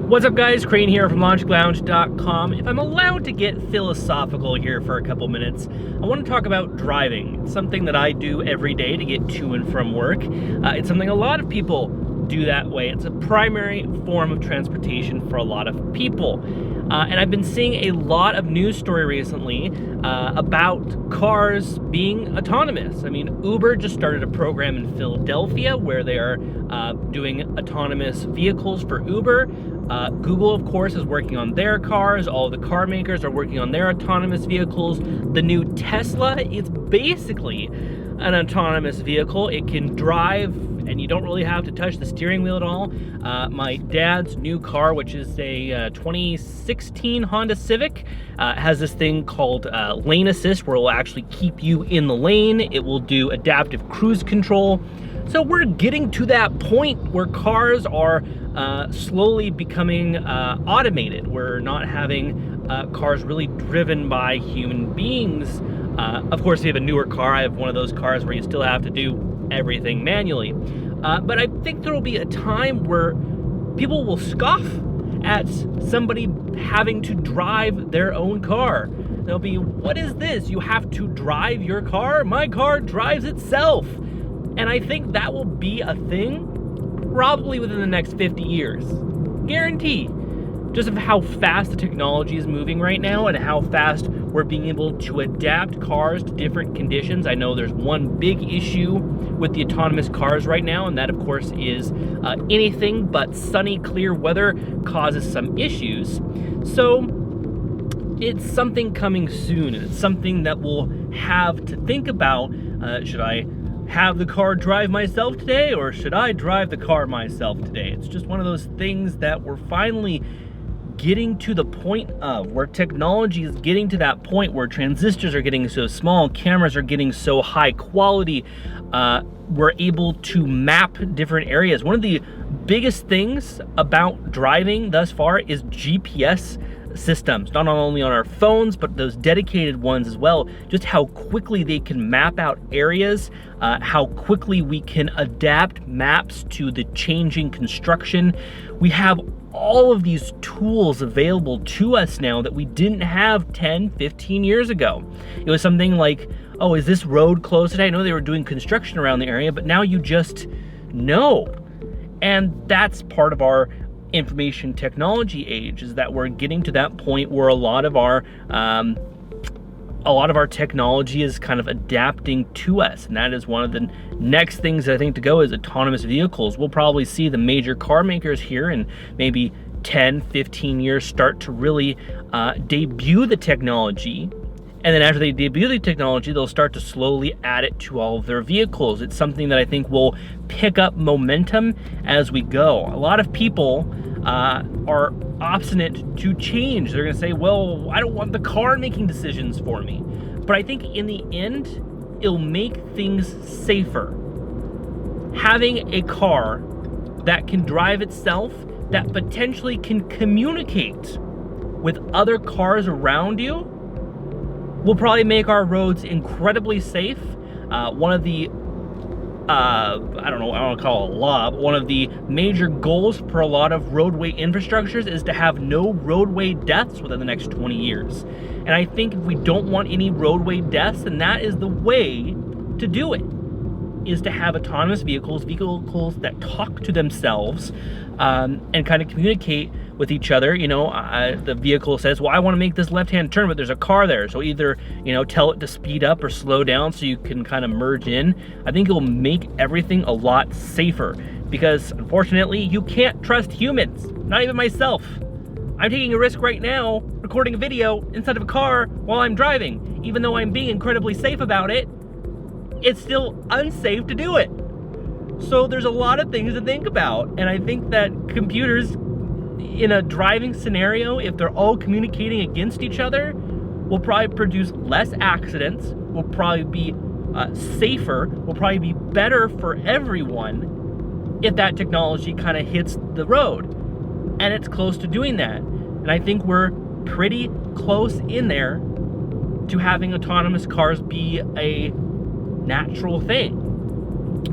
What's up guys, Crane here from LogicLounge.com. If I'm allowed to get philosophical here for a couple minutes, I want to talk about driving. It's something that I do every day to get to and from work. It's something a lot of people do that way. It's a primary form of transportation for a lot of people. And I've been seeing a lot of news story recently about cars being autonomous. I mean, Uber just started a program in Philadelphia where they are doing autonomous vehicles for Uber. Google, of course, is working on their cars. All the car makers are working on their autonomous vehicles. The new Tesla is basically an autonomous vehicle. It can drive and you don't really have to touch the steering wheel at all. My dad's new car, which is a 2016 Honda Civic, has this thing called lane assist, where it will actually keep you in the lane. It will do adaptive cruise control. So we're getting to that point where cars are slowly becoming automated. We're not having cars really driven by human beings. Of course, if you have a newer car, I have one of those cars where you still have to do everything manually. But I think there will be a time where people will scoff at somebody having to drive their own car. They'll be, what is this? You have to drive your car? My car drives itself. And I think that will be a thing probably within the next 50 years. Guarantee. Just of how fast the technology is moving right now and how fast we're being able to adapt cars to different conditions. I know there's one big issue with the autonomous cars right now, and that of course is anything but sunny, clear weather causes some issues. So it's something coming soon, and it's something that we'll have to think about. Should I have the car drive myself today, or should I drive the car myself today? It's just one of those things that we're finally getting to the point of, where technology is getting to that point where transistors are getting so small, cameras are getting so high quality, we're able to map different areas. One of the biggest things about driving thus far is GPS systems, not only on our phones, but those dedicated ones as well. Just how quickly they can map out areas, how quickly we can adapt maps to the changing construction. We have all of these tools available to us now that we didn't have 10, 15 years ago. It was something like, oh, is this road closed today? I know they were doing construction around the area, but now you just know. And that's part of our information technology age, is that we're getting to that point where a lot of our technology is kind of adapting to us, and that is one of the next things that I think to go is autonomous vehicles. We'll probably see the major car makers here in maybe 10, 15 years start to really debut the technology. And then after they debut the technology, they'll start to slowly add it to all of their vehicles. It's something that I think will pick up momentum as we go. A lot of people are obstinate to change. They're gonna say, well, I don't want the car making decisions for me. But I think in the end, it'll make things safer. Having a car that can drive itself, that potentially can communicate with other cars around you, will probably make our roads incredibly safe. One of the, I don't want to call it a law, but one of the major goals for a lot of roadway infrastructures is to have no roadway deaths within the next 20 years. And I think if we don't want any roadway deaths, then that is the way to do it, is to have autonomous vehicles that talk to themselves and kind of communicate with each other. You know, the vehicle says, well, I want to make this left-hand turn, but there's a car there. So either, you know, tell it to speed up or slow down so you can kind of merge in. I think it will make everything a lot safer, because unfortunately, you can't trust humans, not even myself. I'm taking a risk right now, recording a video inside of a car while I'm driving. Even though I'm being incredibly safe about it, it's still unsafe to do it. So there's a lot of things to think about. And I think that computers in a driving scenario, if they're all communicating against each other, will probably produce less accidents, will probably be safer, will probably be better for everyone if that technology kind of hits the road. And it's close to doing that. And I think we're pretty close in there to having autonomous cars be a natural thing.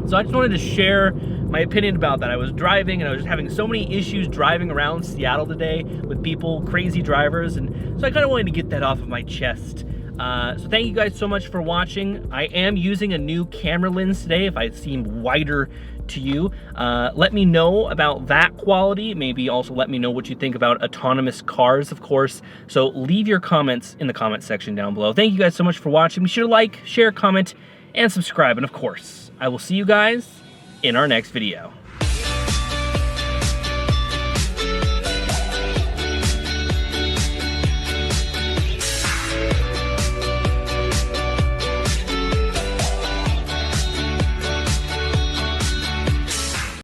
So I just wanted to share my opinion about that. I was driving and I was just having so many issues driving around Seattle today with people, crazy drivers, and so I kind of wanted to get that off of my chest. So thank you guys so much for watching. I am using a new camera lens today, if I seem wider to you. Let me know about that quality. Maybe also let me know what you think about autonomous cars, of course. So leave your comments in the comment section down below. Thank you guys so much for watching. Be sure to like, share, comment, and subscribe. And of course, I will see you guys in our next video.